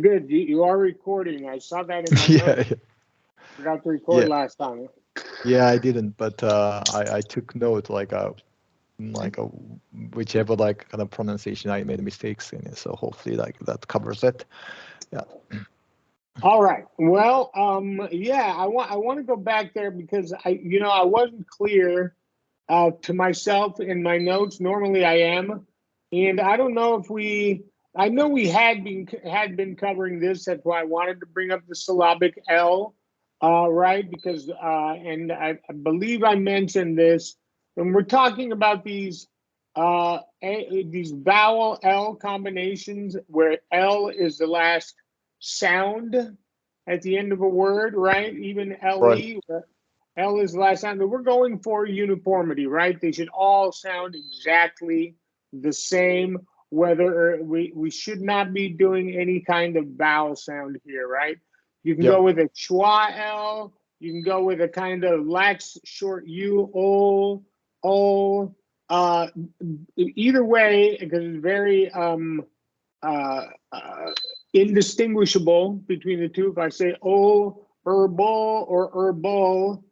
Good. You are recording. I saw that in my Yeah, notes. Forgot to record yeah, last time. yeah. I didn't, but I took note like a whichever like kind of pronunciation I made mistakes in it. So hopefully like that covers it. Yeah. All right. Well, yeah, I want to go back there because I wasn't clear to myself in my notes. Normally I am, and I don't know if I know we had been covering this. That's why I wanted to bring up the syllabic L, right? Because and I believe I mentioned this when we're talking about these vowel L combinations where L is the last sound at the end of a word, right? Even Right. LE, L is the last sound. But we're going for uniformity, right? They should all sound exactly the same. Whether we should not be doing any kind of vowel sound here, right? You can Yeah. go with a schwa L. You can go with a kind of lax short U, O. Uh, Either way, because it's very uh, uh, indistinguishable between the two. If I say O, herbal, or herbal,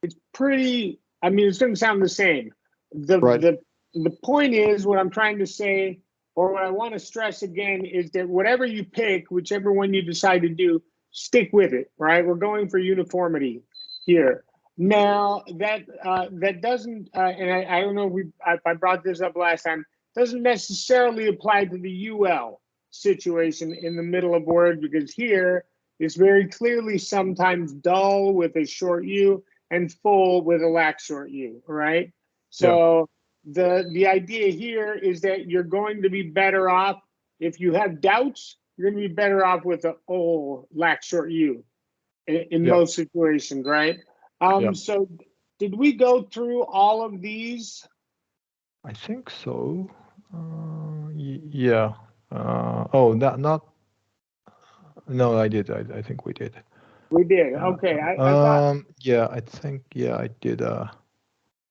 it's pretty. I mean, it's going to sound the same. The Right. the the point is what I'm trying to say, or what I want to stress again, is that whatever you pick, whichever one you decide to do, stick with it. Right? We're going for uniformity here. Now that doesn't, and I don't know if I brought this up last time, doesn't necessarily apply to the UL situation in the middle of word, because here it's very clearly sometimes dull with a short U and full with a lax short U, right? Yeah. So the idea here is that you're going to be better off if you have doubts. You're going to be better off with the O lax short U in Yeah. most situations, right? Yeah. So did we go through all of these? I think so. Yeah. Oh, not. No, I did. I think we did. We did. Yeah. Okay. I thought Yeah. I think yeah. I did.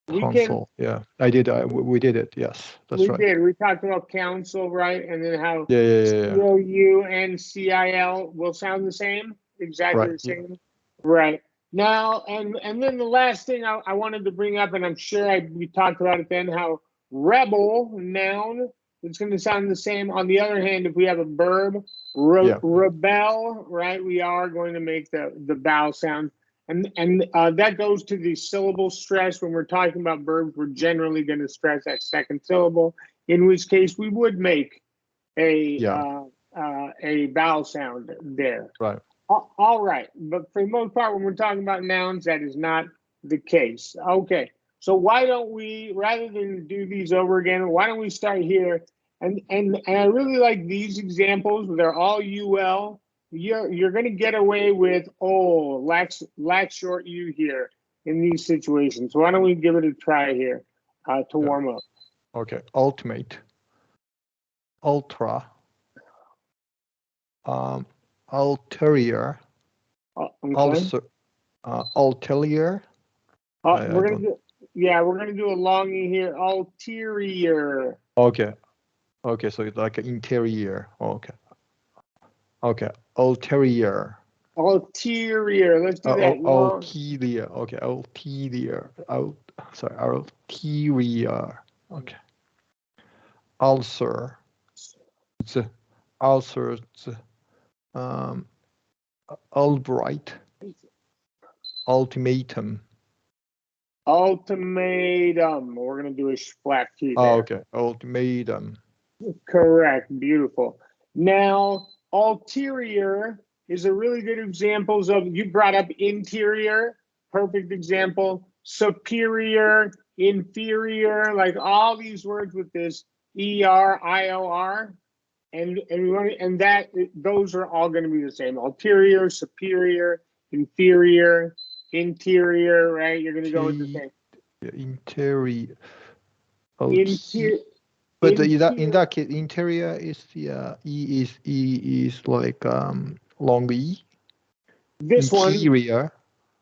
we can. Console. Yeah. I did. We did it. Yes. That's We right. did. We talked about council, right? And then how Yeah. Yeah. Yeah. Yeah. COU and CIL will sound the same, exactly Right. the Yeah. same. Right. Now, and then the last thing I wanted to bring up, and I'm sure we talked about it then, how rebel noun, it's going to sound the same. On the other hand, if we have a verb, Yeah. rebel, right, we are going to make the vowel sound. And that goes to the syllable stress. When we're talking about verbs, we're generally going to stress that second syllable, in which case we would make a Yeah. uh, a vowel sound there. Right. All right, but for the most part, when we're talking about nouns, that is not the case. Okay, so why don't we, rather than do these over again, why don't we start here? And I really like these examples. They're all UL. You're going to get away with lax short U here in these situations. So why don't we give it a try here to Yeah. warm up? Okay. Ultimate. Ultra. Um. Ulterior. Okay. Also. Ulterior. I We're gonna don't. do, yeah, we're gonna do a longy here. Ulterior. Okay. Okay. So it's like interior. Okay. Okay. Ulterior. Ulterior. Let's do that long. Ulterior. Okay. Ulterior. Sorry. Ulterior. Okay. Ulcer. It's ulcer. Um. Albright. Ultimatum. Ultimatum. We're gonna do a flat T Oh, there. okay. Ultimatum. Correct. Beautiful. Now, ulterior is a really good examples of, you brought up interior, perfect example. Superior, inferior, like all these words with this ER, IOR. And that those are all going to be the same. Ulterior, superior, inferior, interior, right? You're going to go with the same. Interior. Interior, But in interior. that case, interior is the E is like long E. This one, Interior.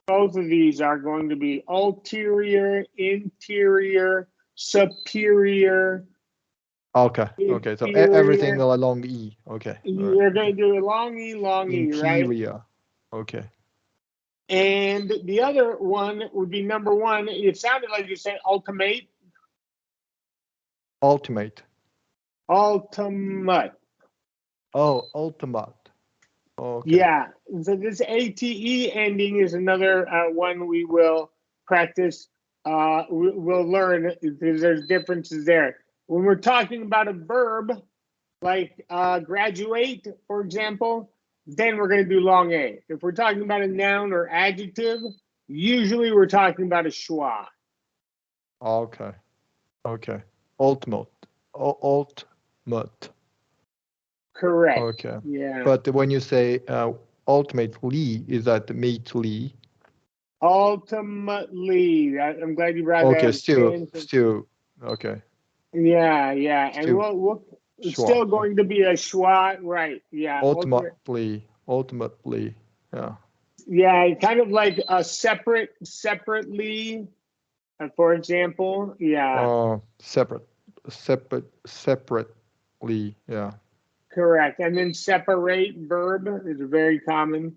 both of these are going to be ulterior, interior, superior, Okay. Okay. So everything Inferior. along E. Okay. All right. You're going to do long E, right? Inferior. Okay. And the other one would be number one. It sounded like you said ultimate. Ultimate. Ultimate. Oh, ultimate. Okay. Yeah. So this ATE ending is another one we will practice. We'll learn because there's differences there. When we're talking about a verb like graduate, for example, then we're going to do long A. If we're talking about a noun or adjective, usually we're talking about a schwa. Okay. Okay. Ultimate. Ultimate. Correct. Okay. Yeah. But when you say ultimately, is that mately? Ultimately, I'm glad you brought that Okay. up. Still. Okay. Yeah, yeah, and Still. it's Schwa. still going to be a schwa, right? Yeah, Ultimately. Yeah. yeah, kind of like a separately, for example. Yeah, Separately. Yeah. correct. And then separate verb is very common.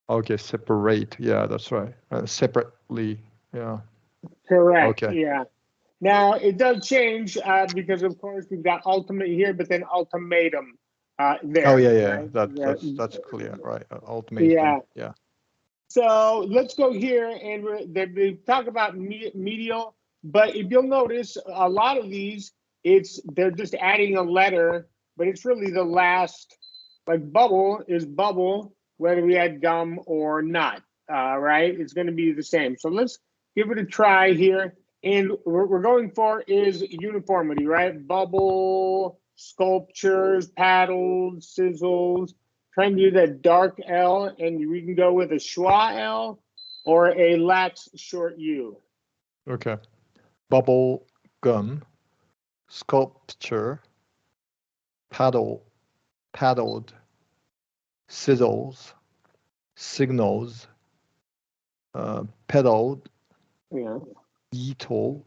Okay. Separate. Yeah, that's right. Separately. Yeah. Correct. Okay. Yeah. Now it does change because of course we've got ultimate here, but then ultimatum Oh there, yeah, yeah. right? That's clear, right? Ultimatum. Yeah. Yeah. So let's go here and they talk about medial, but if you'll notice, a lot of these, they're just adding a letter, but it's really the last, like bubble is bubble, whether we add gum or not, right? It's going to be the same. So let's give it a try here. And what we're going for is uniformity, right? Bubble, sculptures, paddles, sizzles. Trying to do that dark L, and we can go with a schwa L or a lax short U. Okay. Bubble gum, sculpture, paddled, sizzles, signals, pedaled, Yeah. beetle.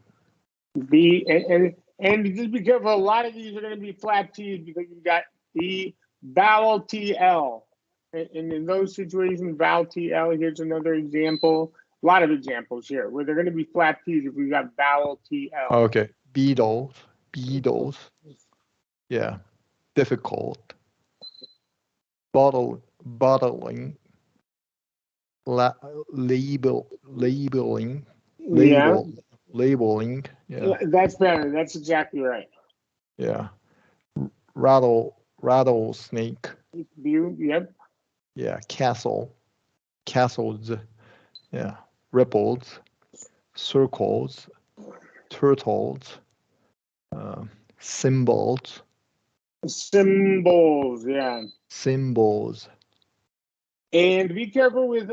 B and just be careful. A lot of these are going to be flat T's because you've got the vowel TL. And in those situations, vowel TL. Here's another example. A lot of examples here where they're going to be flat T's if we've got vowel TL. Okay. Beetles. Yeah. Difficult. Bottling. Labeling. Yeah, Labeling. Yeah. that's better. That's exactly right. Yeah. Rattlesnake. Yep. Yeah. Castles. Yeah. Ripples. Circles. Turtles. Symbols. Symbols. Yeah. Symbols. And be careful with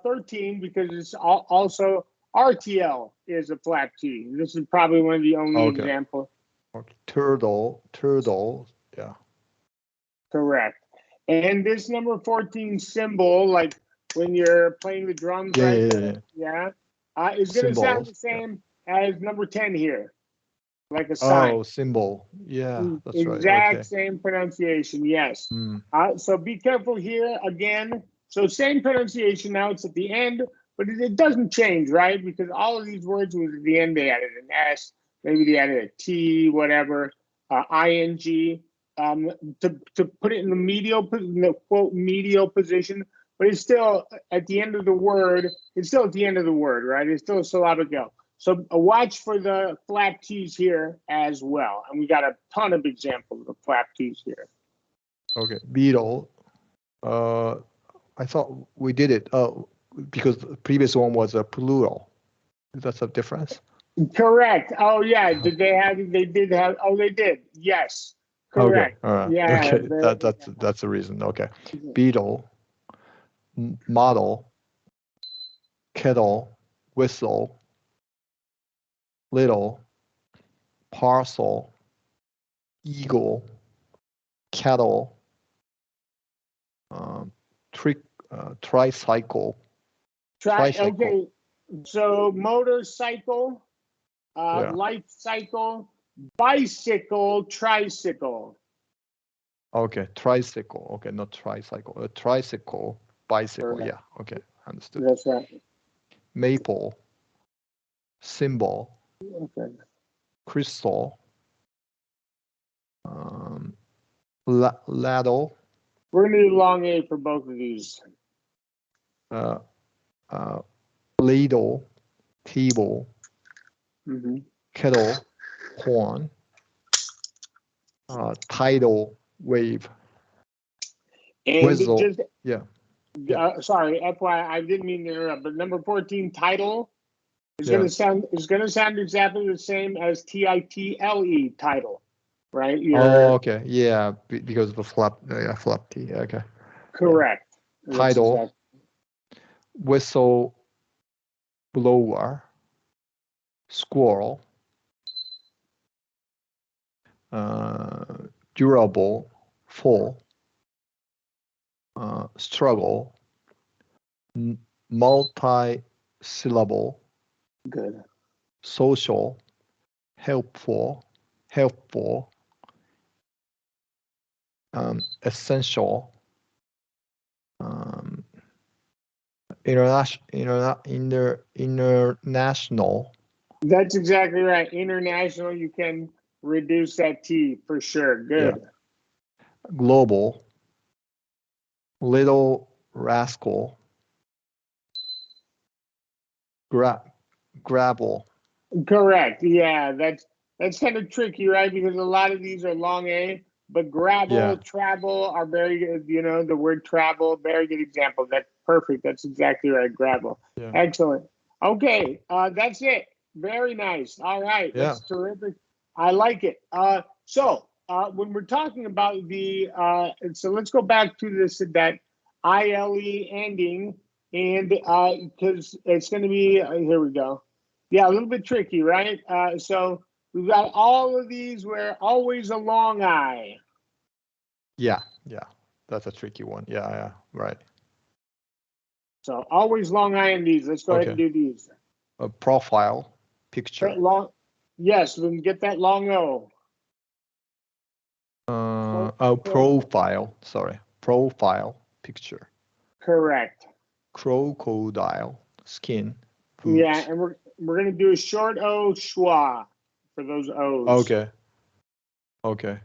13 because it's also RTL is a flat T. This is probably one of the only Okay. examples. Okay. Turtle. Yeah. Correct. And this number 14 symbol, like when you're playing the drums, Yeah. right? Yeah. Is going to sound Symbols. the same as number 10 here, like a sign. Oh, symbol. Yeah, that's right. Exact Okay. same pronunciation, yes. Mm. So be careful here again. So same pronunciation, now it's at the end, but it doesn't change, right? Because all of these words was at the end, they added an S, maybe they added a T, whatever, ing, to put it in the quote medial position, but it's still at the end of the word, it's still at the end of the word, right? It's still a syllabic L. So watch for the flat T's here as well. And we got a ton of examples of flat T's here. Okay. Beetle. I thought we did it. Because the previous one was a plural. That's a difference. Correct. Oh yeah. Did they have? They did have. Oh, they did. Yes. Correct. Okay. All right. Yeah. Okay. That's the reason. Okay. Beetle. Model. Kettle. Whistle. Little. Parcel. Eagle. Cattle. Tricycle. Okay. So motorcycle, Yeah. life cycle, bicycle, tricycle. Okay, tricycle. Okay, not tricycle. A tricycle, bicycle. Correct. Yeah. Okay, understood. That's right. Maple, symbol, Okay. crystal, ladle, We're gonna do long A for both of these. ladle, table, Mm-hmm. kettle, horn, tidal wave, And whistle. just, Yeah. sorry, FYI, I didn't mean to interrupt, but number 14, title, is Yeah. gonna sound exactly the same as title, title, right? Oh, okay. Yeah, because of the flap. Yeah, flap T. Okay. Correct. Yeah. Title, whistle, blower, squirrel, durable, full, struggle, multi-syllable, Good. social, helpful, essential, international. That's exactly right. International, you can reduce that T for sure. Good. Yeah. Global, little rascal, gravel. Correct. Yeah, that's kind of tricky, right? Because a lot of these are long A, but gravel, travel are very good. You know, the word travel, very good example. That's perfect. That's exactly right. Gravel. Yeah. Excellent. Okay, that's it. Very nice. All right, that's terrific. I like it. So when we're talking about the, so let's go back to this, that ILE ending, and because it's going to be, here we go. Yeah, a little bit tricky, right? So we've got all of these where always a long I. Yeah, that's a tricky one. Yeah, right. So always long I in these. Let's go ahead and do these. A profile picture. Long, yes, we can get that long O. Profile. Sorry, profile picture. Correct. Crocodile skin. Boots. Yeah, and we're gonna do a short O schwa for those O's. Okay.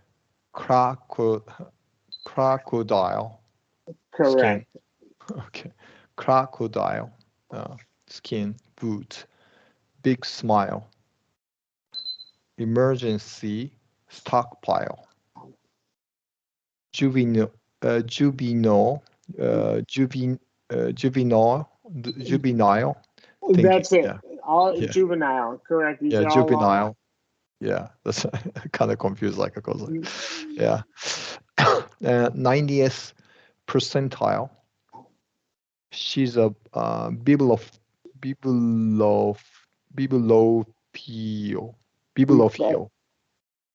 Crocodile. Correct. Skin. Okay. Crocodile skin. Boot. Big smile. Emergency stockpile. Juvenile. Juvenile. That's it. Yeah. All juvenile. Correct. These are all juvenile. Yeah, that's kind of confused, like, of course. Yeah. 90th percentile. She's a bibliophile.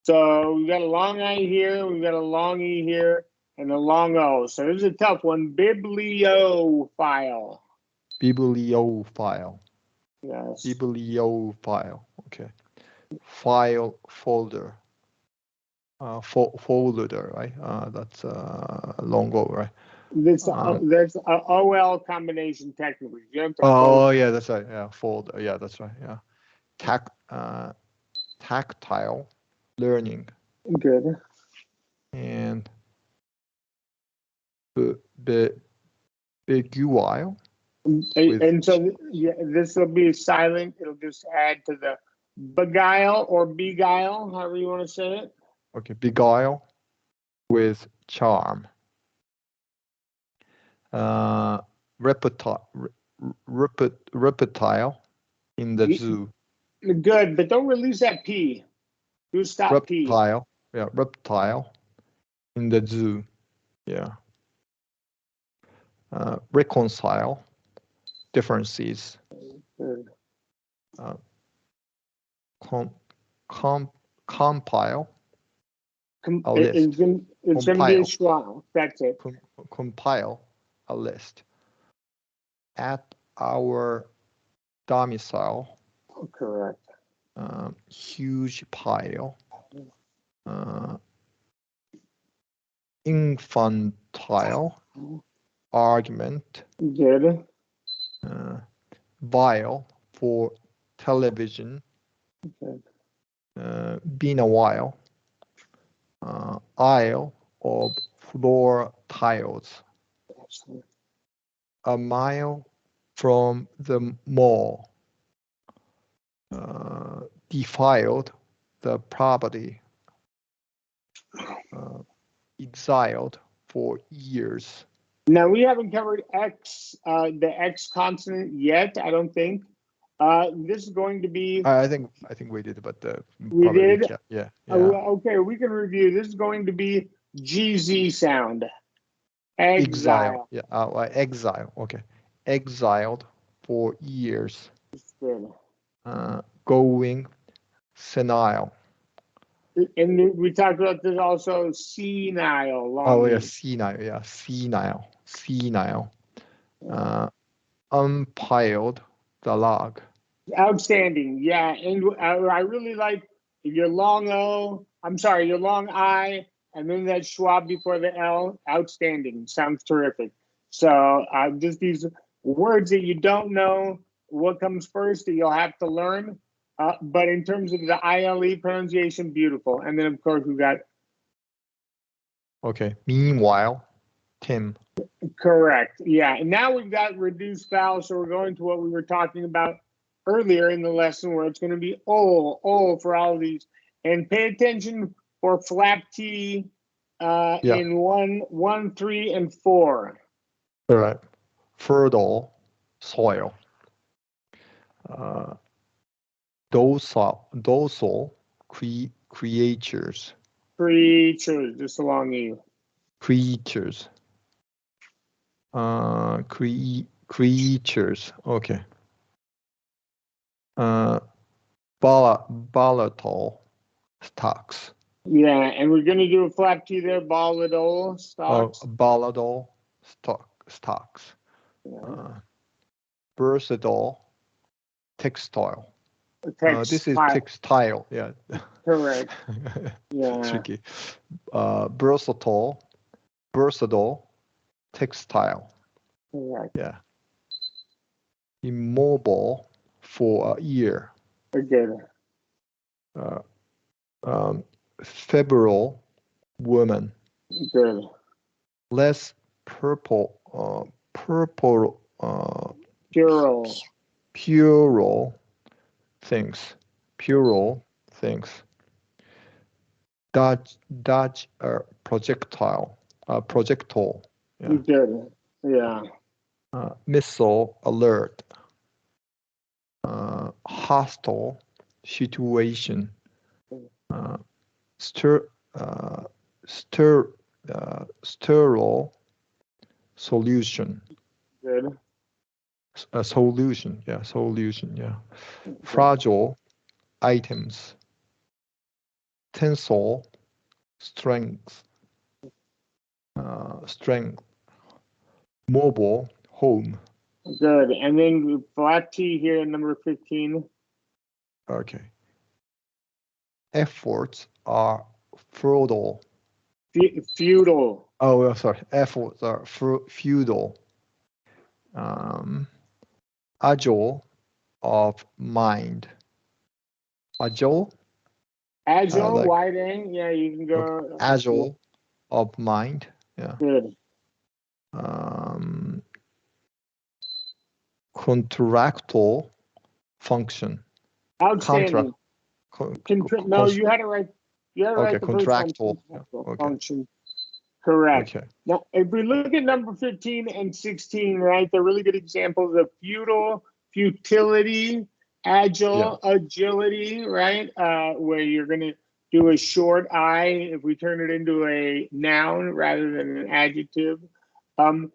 So we got a long I here, we got a long E here, and a long O. So this is a tough one. Bibliophile. Bibliophile. Yes. Bibliophile. Okay. File folder. Folder, right? That's long O, right? That's a OL combination technically. You have to yeah, that's right. Yeah, folder. Yeah, that's right. Yeah. Tactile learning. Good. And beguile. And so this will be silent. It'll just add to the beguile or beguile, however you want to say it. Okay, beguile with charm. Reptile in the zoo. Good, but don't release that P. Do stop reptile. P. Yeah, reptile in the zoo. Yeah. Reconcile differences. Good. Compile. It's going to be a schwa. That's it. Compile a list. At our domicile. Correct. Huge pile. infantile, argument, Good. vile for television, Okay. been a while, aisle of floor tiles, Excellent. a mile from the mall, defiled the property, exiled for years. Now we haven't covered X, the X consonant yet, I don't think. This is going to be, I think we did, but we probably did? yeah. Okay, we can review. This is going to be GZ sound. Exile. Yeah, exile. Okay, exiled for years. Good. Going senile. And we talked about this also, senile. Long Oh yeah, E. senile. Yeah, senile. Unpiled the log. Outstanding. Yeah, and I really like your long O. I'm sorry, your long I, and then that Schwab before the L. Outstanding. Sounds terrific. So just these words that you don't know what comes first that you'll have to learn. But in terms of the ILE pronunciation, beautiful. And then of course we got Okay. Meanwhile, Tim. correct. Yeah, and now we've got reduced vowel, so we're going to what we were talking about earlier in the lesson, where it's going to be O for all of these. And pay attention for flap T in 1, 3, and 4. All right. Fertile soil. Docile creatures. Creatures, just along you. Creatures. Creatures. Okay. Volatile stocks. Yeah, and we're going to do a flap T there, volatile stocks. Volatile stocks. Yeah. Versatile textile. This is Textile. textile. Yeah. Correct. Yeah. Tricky. Versatile textile. Correct. Yeah. Immobile for a year. Good. Febrile woman. Good. Less purple. Pural things. Dodge projectile. Yeah. Good. Yeah. Missile alert. Hostile situation. Sterile solution. Good. Solution. Yeah. Fragile items. Tensile strength. Mobile home. Good. And then flat T here in number 15. Okay. Efforts are feudal. Feudal. Oh, sorry. Efforts are feudal. Agile of mind. Agile, wide A. Yeah, you can go. okay. Agile of mind. Yeah. Good. Contractual function. Outstanding. No, you had it right. You had it right the first time. Contractual. Function. Correct. Okay. Now, if we look at number 15 and 16, right, they're really good examples of feudal, futility, agile, agility, right, where you're going to do a short I if we turn it into a noun rather than an adjective. And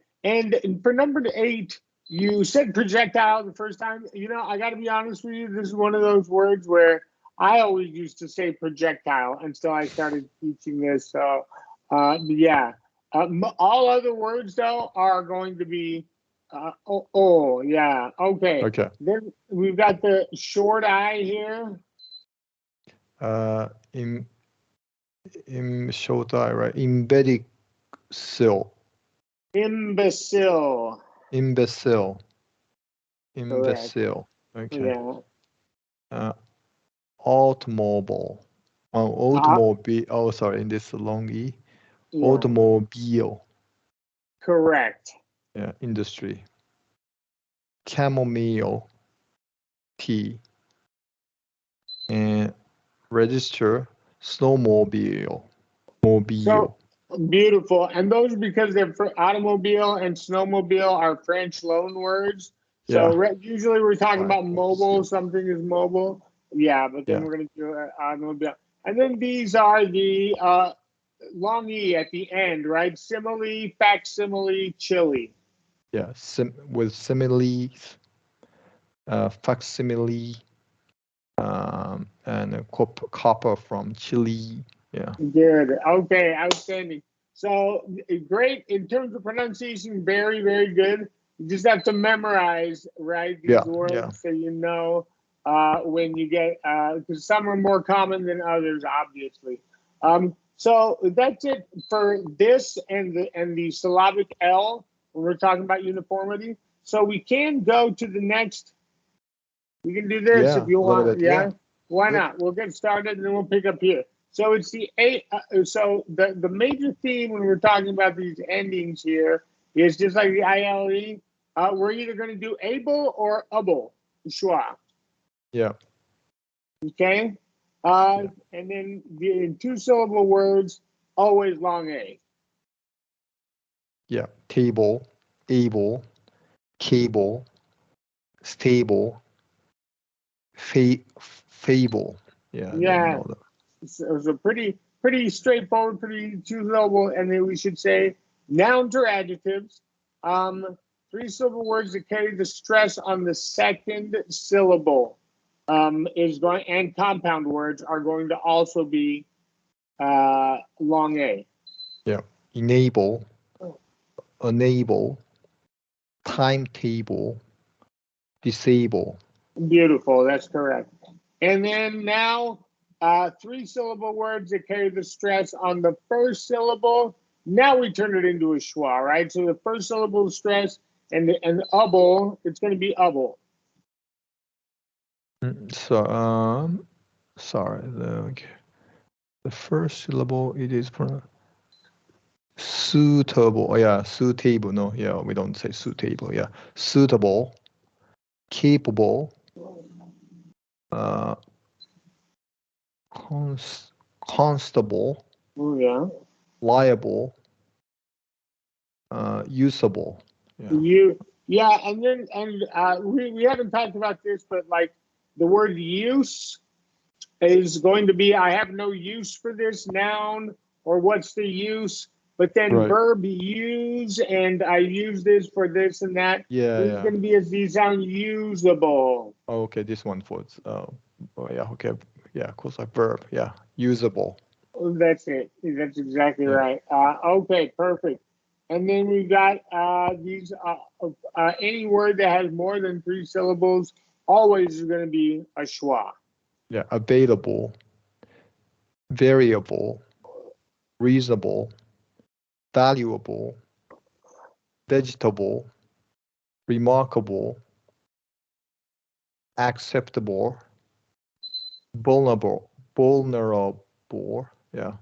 for number 8, you said projectile the first time. You know, I got to be honest with you, this is one of those words where I always used to say projectile until I started teaching this. So, yeah. All other words, though, are going to be, yeah. Okay. Then we've got the short I here. short I, right? Imbecile. Imbecile. Imbecile. Correct. Imbecile. Okay. Yeah. Automobile. Automobile. Oh, sorry. In this long E. Yeah. Automobile. Correct. Yeah. Industry. Chamomile tea. And register snowmobile. Mobile. So beautiful. And those, because they're for automobile and snowmobile, are French loan words. So usually we're talking Right. about mobile, something is mobile. Yeah, but then Yeah. we're going to do automobile. And then these are the long E at the end, right? Simile, facsimile, chili. Yeah. With similes, facsimile, and copper from Chile. Yeah. Good. Okay, outstanding. So great in terms of pronunciation, very, very good. You just have to memorize, right, these words so you know when you get, because some are more common than others, obviously. So that's it for this and the syllabic L when we're talking about uniformity. So we can go to the next. We can do this if you want. Yeah. Why not? We'll get started and then we'll pick up here. So it's the eight. So the major theme when we're talking about these endings here is just like the ILE. We're either going to do able or able. Schwa. Yeah. Okay. And then in 2-syllable words, always long A. Yeah. Table, able, cable, stable, fable. Yeah. Yeah. So pretty straightforward, pretty 2-syllable, and then we should say nouns or adjectives. 3-syllable words that carry the stress on the second syllable is going, and compound words are going to also be long A. Yeah. Enable, enable, timetable, disable. Beautiful, that's correct. And then now 3-syllable words that carry the stress on the first syllable. Now we turn it into a schwa, right? So the first syllable stress and the able, it's going to be able. So sorry, the first syllable it is pronounced suitable. Oh, yeah, suitable. No, yeah, we don't say suitable. Yeah, suitable, capable, constable, Yeah. liable, usable. Yeah. And then we haven't talked about this, but like the word use is going to be, I have no use for this noun, or what's the use? But then verb use, and I use this for this and that. Yeah, this is going to be as these sound usable. Oh, okay, this one for oh yeah, okay, yeah, of course, like verb, yeah, usable. That's it. That's exactly right. Okay, perfect. And then we've got these any word that has more than 3 syllables always is going to be a schwa. Yeah, available, variable, reasonable, valuable, vegetable, remarkable, acceptable, vulnerable, yeah.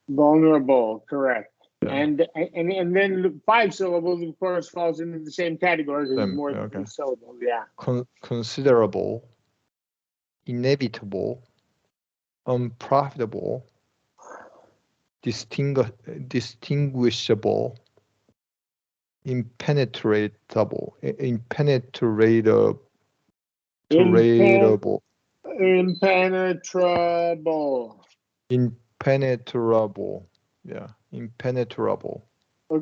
Vulnerable, correct. Yeah. And then 5 syllables, of course, falls into the same category because it's more than 3 syllables. Yeah. Considerable, inevitable, unprofitable, distinguishable, impenetrable, impenetrable. Impenetrable. Yeah, impenetrable.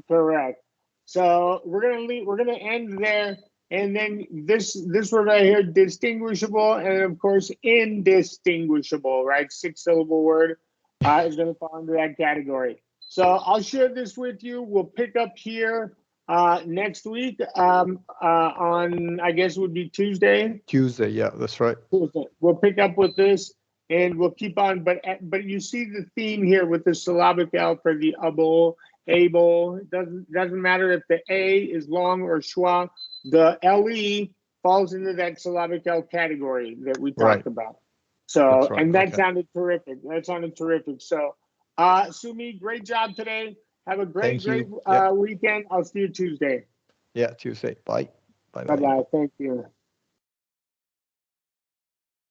Correct. So we're gonna end there, and then this word right here, distinguishable, and of course indistinguishable, right? 6-syllable word is gonna fall into that category. So I'll share this with you. We'll pick up here next week on, I guess it would be Tuesday. Tuesday, yeah, that's right. Tuesday. We'll pick up with this. and we'll keep on. But you see the theme here with the syllabic L for the able, able. It doesn't matter if the A is long or schwa. The LE falls into that syllabic L category that we talked about. So, That's right. and that Okay. sounded terrific. That sounded terrific. So, Sumi, great job today. Have a great, Thank you. great Yeah. weekend. I'll see you Tuesday. Yeah, Tuesday. Bye. Bye. Bye bye. Thank you.